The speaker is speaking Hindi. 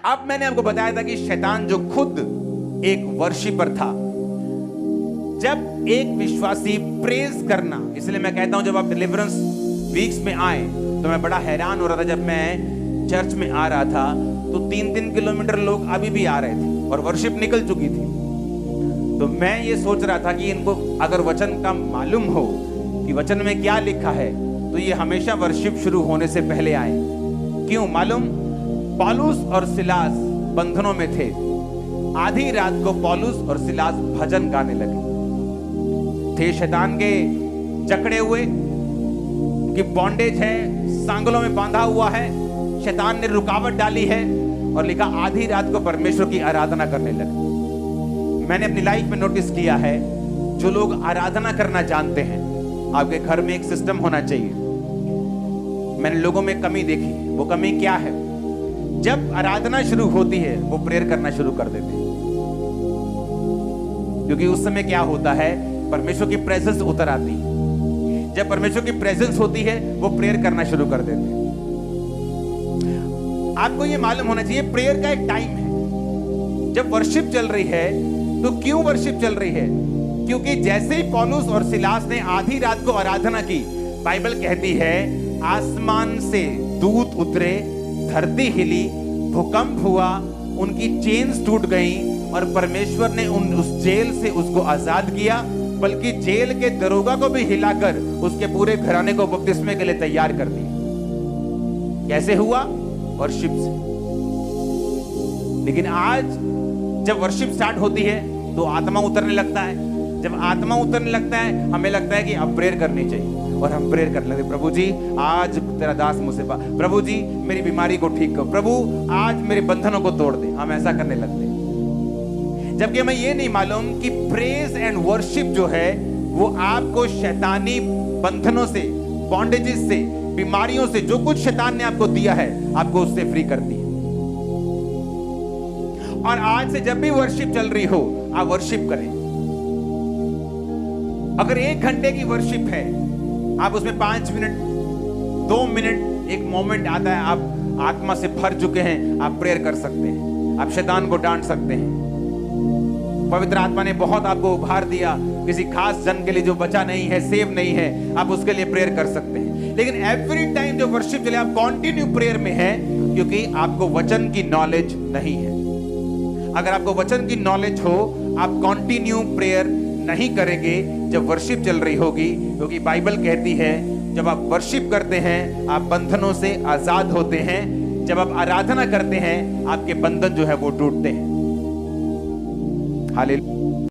अब मैंने आपको बताया था कि शैतान जो खुद एक वर्शिपर था, जब एक विश्वासी प्रेज करना, इसलिए मैं कहता हूं जब आप डिलीवरेंस वीक्स में आए तो मैं बड़ा हैरान हो रहा था। जब मैं चर्च में आ रहा था तो 3-3 किलोमीटर लोग अभी भी आ रहे थे और वर्शिप निकल चुकी थी। तो मैं ये सोच रहा था कि इनको अगर वचन का मालूम हो कि वचन में क्या लिखा है तो ये हमेशा वर्शिप शुरू होने से पहले आए। क्यों मालूम? पौलुस और सिलास बंधनों में थे। आधी रात को पौलुस और सिलास भजन गाने लगे थे। शैतान के जकड़े हुए कि बॉन्डेज है, सांगलों में बांधा हुआ है, शैतान ने रुकावट डाली है और लिखा आधी रात को परमेश्वर की आराधना करने लगे। मैंने अपनी लाइफ में नोटिस किया है, जो लोग आराधना करना जानते हैं, आपके घर में एक सिस्टम होना चाहिए। मैंने लोगों में कमी देखी। वो कमी क्या है? जब आराधना शुरू होती है वो प्रेयर करना शुरू कर देते हैं, क्योंकि उस समय क्या होता है, परमेश्वर की प्रेजेंस उतर आती है। जब परमेश्वर की प्रेजेंस होती है वो प्रेयर करना शुरू कर देते हैं। आपको ये मालूम होना चाहिए प्रेयर का एक टाइम है। जब वर्शिप चल रही है तो क्यों वर्शिप चल रही है? क्योंकि जैसे ही पौलुस और सिलास ने आधी रात को आराधना की, बाइबल कहती है आसमान से दूत उतरे, धरती हिली, भूकंप हुआ, उनकी चेन्स टूट गई और परमेश्वर ने उस जेल से उसको आजाद किया, बल्कि जेल के दरोगा को भी हिलाकर उसके पूरे घराने को बपतिस्मे के लिए तैयार कर दिया। कैसे हुआ? वर्शिप से। लेकिन आज जब वर्शिप स्टार्ट होती है तो आत्मा उतरने लगता है। जब आत्मा उतरने लगता है हमें लगता है कि अब प्रेयर करनी चाहिए और हम प्रेयर करने लगते। प्रभु जी आज तेरा दास मुझसे प्रभु जी मेरी बीमारी को ठीक करो, प्रभु आज मेरे बंधनों को तोड़ दे। हम ऐसा करने लगते हैं, जबकि हमें ये नहीं मालूम कि प्रेज एंड वर्शिप जो है वो आपको शैतानी बंधनों से, बॉन्डेजेस से, बीमारियों से, जो कुछ शैतान ने आपको दिया है, आपको उससे फ्री करती है। और आज से जब भी वर्शिप चल रही हो आप वर्शिप करें। अगर 1 घंटे की वर्शिप है, आप उसमें 5 मिनट, 2 मिनट, एक मोमेंट आता है, आप आत्मा से भर चुके हैं, आप प्रेयर कर सकते हैं, आप शैतान को डांट सकते हैं। पवित्र आत्मा ने बहुत आपको उभार दिया, किसी खास जन के लिए जो बचा नहीं है, सेव नहीं है, आप उसके लिए प्रेयर कर सकते हैं। लेकिन एवरी टाइम जो वर्शिप चले आप कंटिन्यू प्रेयर में है, क्योंकि आपको वचन की नॉलेज नहीं है। अगर आपको वचन की नॉलेज हो, आप कंटिन्यू प्रेयर नहीं करेंगे जब वर्शिप चल रही होगी, क्योंकि बाइबल कहती है जब आप वर्शिप करते हैं आप बंधनों से आजाद होते हैं। जब आप आराधना करते हैं आपके बंधन जो है वो टूटते हैं। हालेलुया।